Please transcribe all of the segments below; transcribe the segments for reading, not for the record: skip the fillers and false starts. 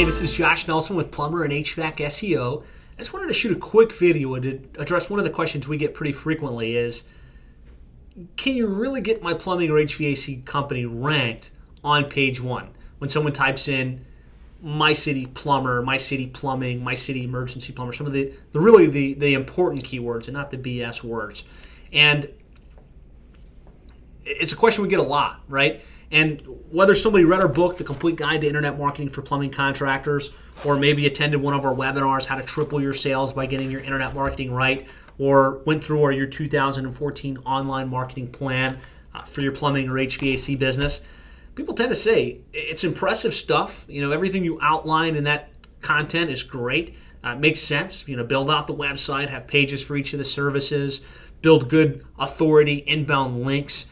this is Josh Nelson with Plumber and HVAC SEO. I just wanted to shoot a quick video to address one of the questions we get pretty frequently is, can you really get my plumbing or HVAC company ranked on page one? When someone types in my city plumber, my city plumbing, my city emergency plumber, some of the really important keywords and not the BS words. And it's a question we get a lot, right? And whether somebody read our book, The Complete Guide to Internet Marketing for Plumbing Contractors, or maybe attended one of our webinars, How to Triple Your Sales by Getting Your Internet Marketing Right, or went through our year 2014 online marketing plan for your plumbing or HVAC business, people tend to say it's impressive stuff. You know, everything you outline in that content is great. It makes sense. You know, build out the website, have pages for each of the services, build good authority, inbound links,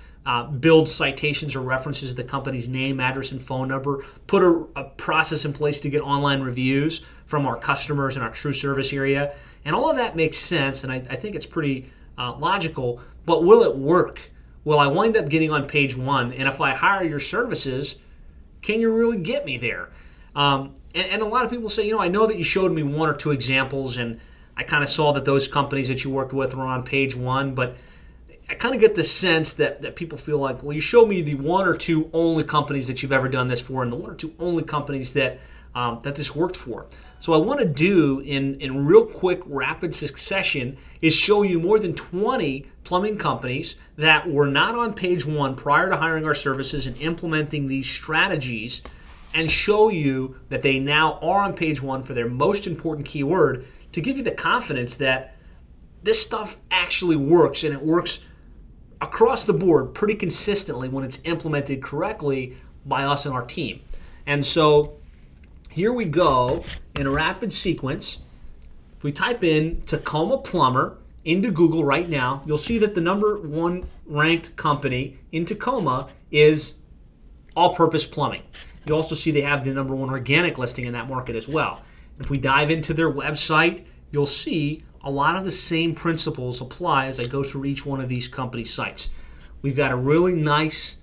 build citations or references to the company's name, address, and phone number, put a process in place to get online reviews from our customers in our true service area. And all of that makes sense, and I think it's pretty logical, but will it work? Will I wind up getting on page one? And if I hire your services, can you really get me there? And a lot of people say, you know, I know that you showed me one or two examples, and I kind of saw that those companies that you worked with were on page one, but I kind of get the sense that people feel like, well, you showed me the one or two only companies that you've ever done this for and the one or two only companies that this worked for. So what I want to do in real quick, rapid succession is show you more than 20 plumbing companies that were not on page one prior to hiring our services and implementing these strategies, and show you that they now are on page one for their most important keyword to give you the confidence that this stuff actually works, and it works across the board pretty consistently when it's implemented correctly by us and our team. And so here we go in a rapid sequence. If we type in Tacoma Plumber into Google right now, you'll see that the number one ranked company in Tacoma is All Purpose Plumbing. You also see they have the number one organic listing in that market as well. If we dive into their website, you'll see a lot of the same principles apply as I go through each one of these company sites. We've got a really nice,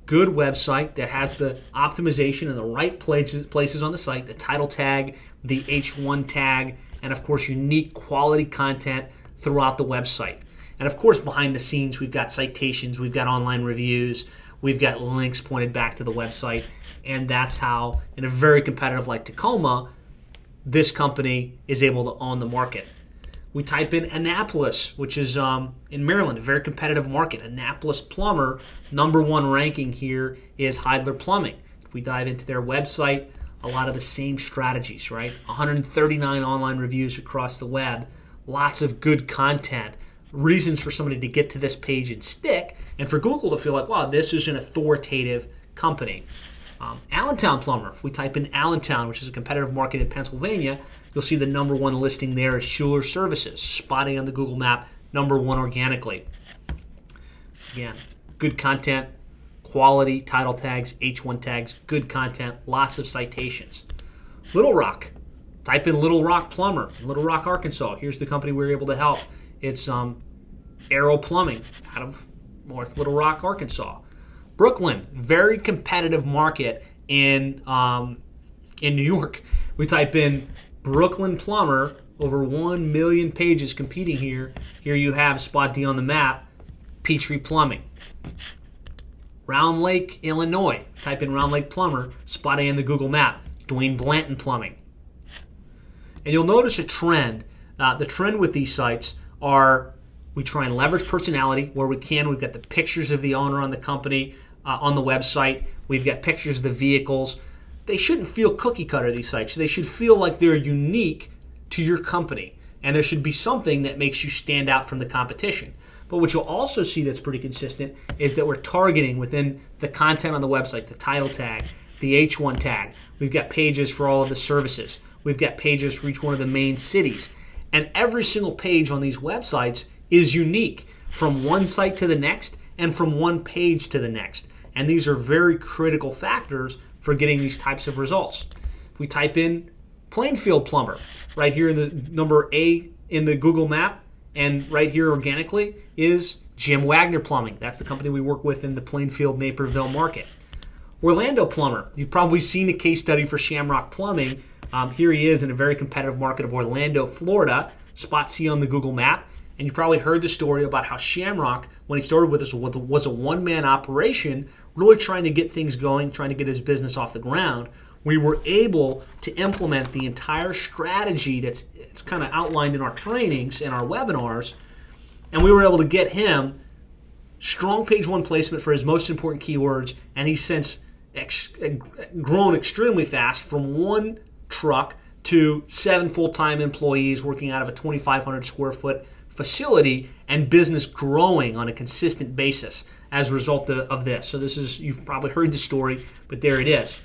good website that has the optimization in the right places on the site, the title tag, the H1 tag, and of course unique quality content throughout the website. And of course behind the scenes we've got citations, we've got online reviews, we've got links pointed back to the website, and that's how, in a very competitive like Tacoma, this company is able to own the market. We type in Annapolis, which is in Maryland, a very competitive market. Annapolis Plumber, number one ranking here is Heidler Plumbing. If we dive into their website, a lot of the same strategies, right? 139 online reviews across the web, lots of good content, reasons for somebody to get to this page and stick, and for Google to feel like, wow, this is an authoritative company. Allentown Plumber, if we type in Allentown, which is a competitive market in Pennsylvania, you'll see the number one listing there is Schuler Services, spotting on the Google map, number one organically. Again, good content, quality, title tags, H1 tags, good content, lots of citations. Little Rock, type in Little Rock Plumber, Little Rock, Arkansas. Here's the company we're able to help. It's Arrow Plumbing out of North Little Rock, Arkansas. Brooklyn, very competitive market in New York. We type in Brooklyn Plumber, over 1 million pages competing here. Here you have spot D on the map, Petrie Plumbing. Round Lake, Illinois, type in Round Lake Plumber, spot A in the Google map, Dwayne Blanton Plumbing. And you'll notice a trend. The trend with these sites are we try and leverage personality where we can. We've got the pictures of the owner on the company on the website. We've got pictures of the vehicles. They shouldn't feel cookie cutter, these sites. They should feel like they're unique to your company. And there should be something that makes you stand out from the competition. But what you'll also see that's pretty consistent is that we're targeting within the content on the website, the title tag, the H1 tag. We've got pages for all of the services. We've got pages for each one of the main cities. And every single page on these websites is unique from one site to the next and from one page to the next. And these are very critical factors for getting these types of results. If we type in Plainfield Plumber, right here in the number A in the Google map, and right here organically is Jim Wagner Plumbing. That's the company we work with in the Plainfield, Naperville market. Orlando plumber. You've probably seen the case study for Shamrock Plumbing. Here he is in a very competitive market of Orlando, Florida. Spot C on the Google map. And you probably heard the story about how Shamrock, when he started with us, was a one-man operation, really trying to get things going, trying to get his business off the ground. We were able to implement the entire strategy that's kind of outlined in our trainings and our webinars, and we were able to get him strong page one placement for his most important keywords, and he's since grown extremely fast from one truck to 7 full-time employees working out of a 2,500 square foot facility and business growing on a consistent basis as a result of this. So this is, you've probably heard the story, but there it is.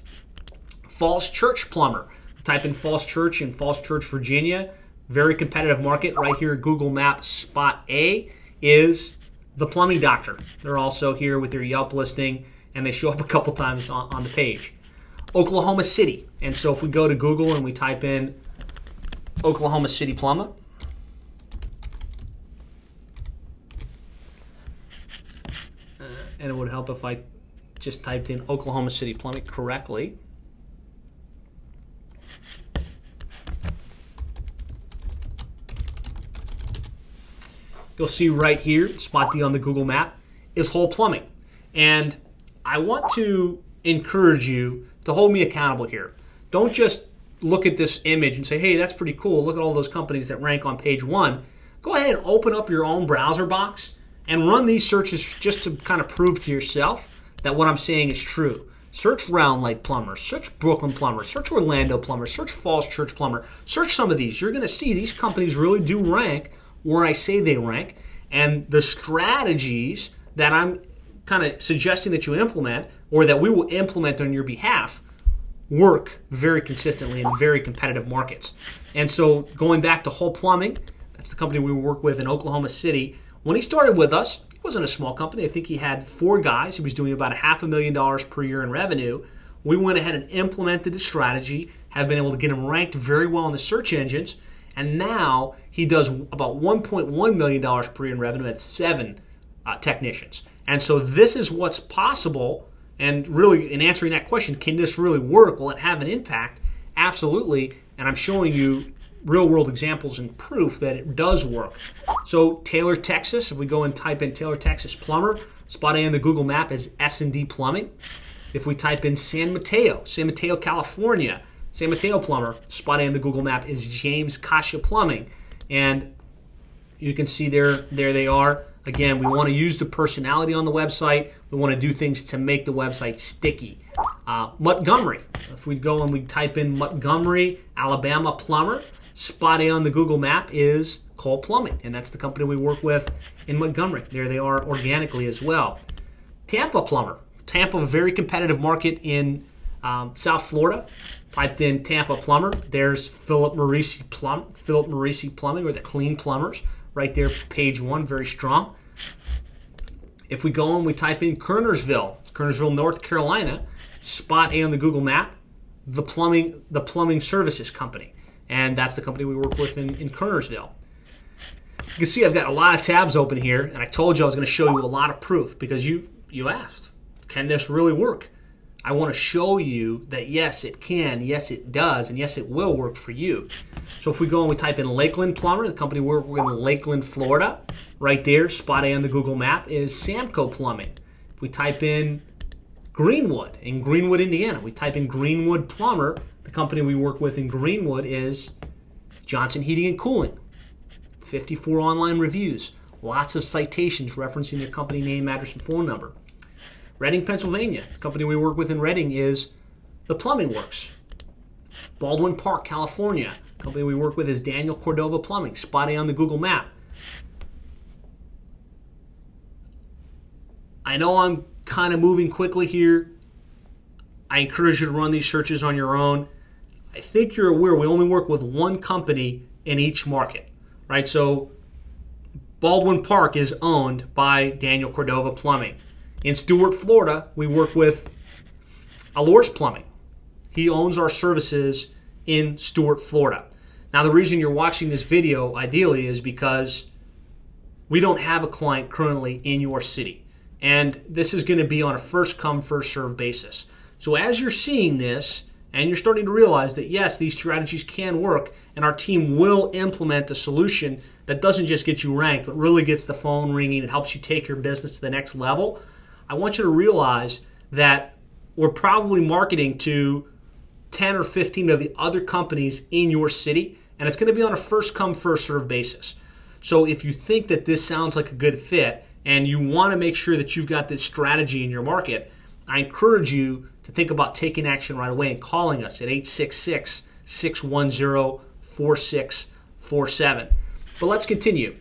Falls Church plumber. Type in Falls Church in Falls Church, Virginia. Very competitive market. Right here, Google Maps, spot A is the Plumbing Doctor. They're also here with their Yelp listing, and they show up a couple times on the page. Oklahoma City. And so if we go to Google and we type in Oklahoma City plumber, and it would help if I just typed in Oklahoma City plumbing correctly. You'll see right here, spot D on the Google map, is Whole Plumbing. And I want to encourage you to hold me accountable here. Don't just look at this image and say, hey, that's pretty cool. Look at all those companies that rank on page 1. Go ahead and open up your own browser box and run these searches just to kind of prove to yourself that what I'm saying is true. Search Round Lake Plumber, search Brooklyn Plumber, search Orlando Plumber, search Falls Church Plumber. Search some of these. You're going to see these companies really do rank where I say they rank, and the strategies that I'm kind of suggesting that you implement or that we will implement on your behalf work very consistently in very competitive markets. And so going back to Whole Plumbing, that's the company we work with in Oklahoma City. When he started with us, it wasn't a small company. I think he had 4 guys. He was doing about $500,000 per year in revenue. We went ahead and implemented the strategy, have been able to get him ranked very well in the search engines, and now he does about $1.1 million per year in revenue at 7 technicians. And so this is what's possible. And really, in answering that question, can this really work? Will it have an impact? Absolutely. And I'm showing you real-world examples and proof that it does work. So Taylor, Texas, if we go and type in Taylor, Texas plumber, spot A on the Google map is S&D Plumbing. If we type in San Mateo, California, San Mateo plumber, spot A on the Google map is James Kasha Plumbing. And you can see there they are. Again, we want to use the personality on the website. We want to do things to make the website sticky. Montgomery, if we go and we type in Montgomery, Alabama plumber, spot A on the Google map is Cole Plumbing, and that's the company we work with in Montgomery. There they are organically as well. Tampa plumber. Tampa, a very competitive market in South Florida. Typed in Tampa plumber. There's Philip Marisi Plumbing, or the Clean Plumbers. Right there, page 1, very strong. If we go and we type in Kernersville, North Carolina, spot A on the Google map, the plumbing services company. And that's the company we work with in Kernersville. You can see I've got a lot of tabs open here, and I told you I was going to show you a lot of proof because you asked, can this really work? I want to show you that yes, it can, yes, it does, and yes, it will work for you. So if we go and we type in Lakeland Plumber, the company we're in Lakeland, Florida, right there, spot A on the Google map is Samco Plumbing. If we type in Greenwood, Indiana, we type in Greenwood Plumber, the company we work with in Greenwood is Johnson Heating and Cooling. 54 online reviews, lots of citations referencing their company name, address, and phone number. Reading, Pennsylvania, the company we work with in Reading is The Plumbing Works. Baldwin Park, California, the company we work with is Daniel Cordova Plumbing, spot A on the Google map. I know I'm kind of moving quickly here. I encourage you to run these searches on your own. I think you're aware we only work with one company in each market, right? So Baldwin Park is owned by Daniel Cordova Plumbing. In Stuart, Florida, we work with Allures Plumbing. He owns our services in Stuart, Florida. Now, the reason you're watching this video, ideally, is because we don't have a client currently in your city. And this is going to be on a first-come, first-served basis. So as you're seeing this and you're starting to realize that, yes, these strategies can work and our team will implement a solution that doesn't just get you ranked, but really gets the phone ringing and helps you take your business to the next level, I want you to realize that we're probably marketing to 10 or 15 of the other companies in your city, and it's going to be on a first come, first serve basis. So if you think that this sounds like a good fit and you want to make sure that you've got this strategy in your market, I encourage you to think about taking action right away and calling us at 866-610-4647. But let's continue.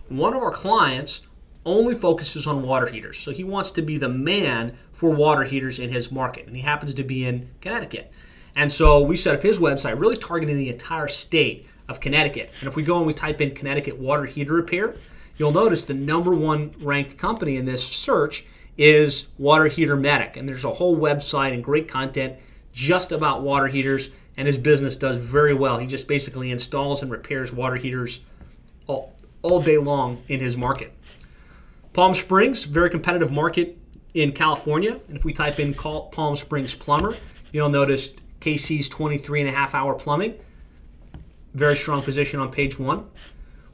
One of our clients only focuses on water heaters. So he wants to be the man for water heaters in his market, and he happens to be in Connecticut. And so we set up his website really targeting the entire state of Connecticut. And if we go and we type in Connecticut water heater repair, you'll notice the #1 ranked company in this search is Water Heater Medic. And there's a whole website and great content just about water heaters, and his business does very well. He just basically installs and repairs water heaters all day long in his market. Palm Springs, very competitive market in California. And if we type in Palm Springs plumber, you'll notice KC's 23.5-hour plumbing. Very strong position on page 1.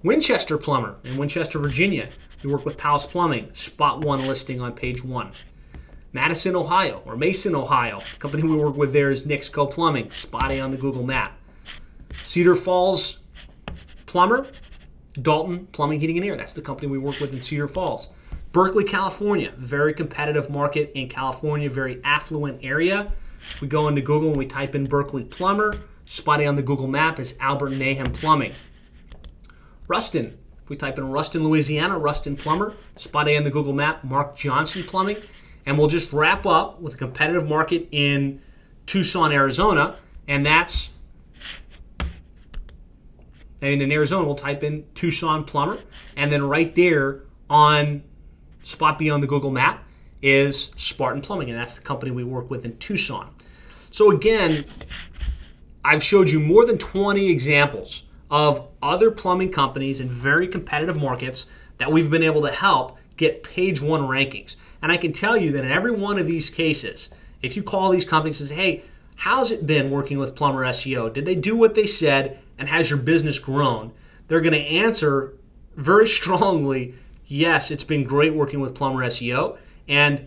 Winchester plumber in Winchester, Virginia. We work with Powell's Plumbing, spot 1 listing on page 1. Madison, Ohio, or Mason, Ohio. The company we work with there is Nixco Plumbing, spot A on the Google map. Cedar Falls plumber, Dalton Plumbing, Heating, and Air. That's the company we work with in Cedar Falls. Berkeley, California. Very competitive market in California, very affluent area. If we go into Google and we type in Berkeley plumber, spot A on the Google map is Albert Nahum Plumbing. Ruston. If we type in Ruston, Louisiana, Ruston plumber, spot A on the Google map, Mark Johnson Plumbing. And we'll just wrap up with a competitive market in Tucson, Arizona, and that's, and in Arizona, we'll type in Tucson plumber, and then right there on spot B on the Google map is Spartan Plumbing, and that's the company we work with in Tucson. So again, I've showed you more than 20 examples of other plumbing companies in very competitive markets that we've been able to help get page 1 rankings. And I can tell you that in every one of these cases, if you call these companies and say, hey, how's it been working with Plumber SEO? Did they do what they said, and has your business grown? They're going to answer very strongly, yes, it's been great working with Plumber SEO, and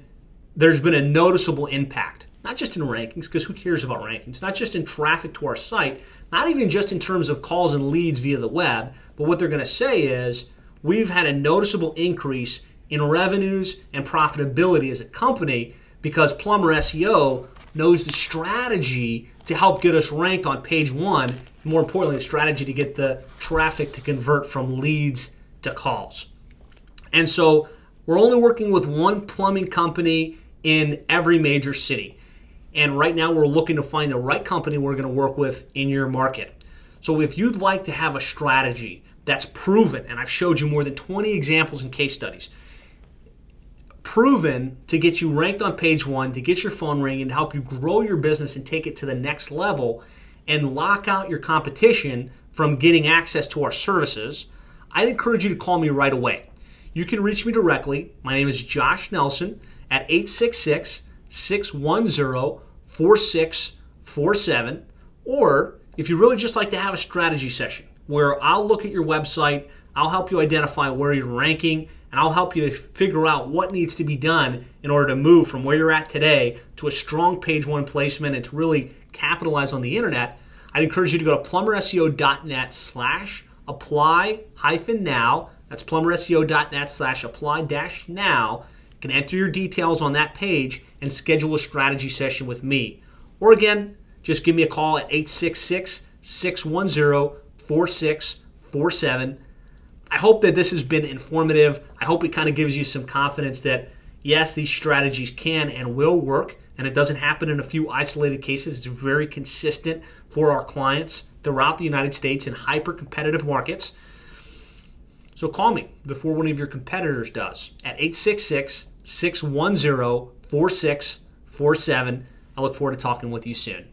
there's been a noticeable impact. Not just in rankings, because who cares about rankings? Not just in traffic to our site, not even just in terms of calls and leads via the web, but what they're going to say is, we've had a noticeable increase in revenues and profitability as a company because Plumber SEO knows the strategy to help get us ranked on page 1, more importantly, the strategy to get the traffic to convert from leads to calls. And so we're only working with one plumbing company in every major city. And right now we're looking to find the right company we're going to work with in your market. So if you'd like to have a strategy that's proven, and I've showed you more than 20 examples and case studies, proven to get you ranked on page 1, to get your phone ringing, to help you grow your business and take it to the next level and lock out your competition from getting access to our services, I'd encourage you to call me right away. You can reach me directly. My name is Josh Nelson at 866-610-4647. Or if you really just like to have a strategy session where I'll look at your website, I'll help you identify where you're ranking, and I'll help you to figure out what needs to be done in order to move from where you're at today to a strong page 1 placement and to really capitalize on the internet, I'd encourage you to go to plumberseo.net/apply-now. That's plumberseo.net/apply-now. You can enter your details on that page and schedule a strategy session with me. Or again, just give me a call at 866-610-4647. I hope that this has been informative. I hope it kind of gives you some confidence that, yes, these strategies can and will work, and it doesn't happen in a few isolated cases. It's very consistent for our clients throughout the United States in hyper-competitive markets. So call me before one of your competitors does at 866-610-4647. I look forward to talking with you soon.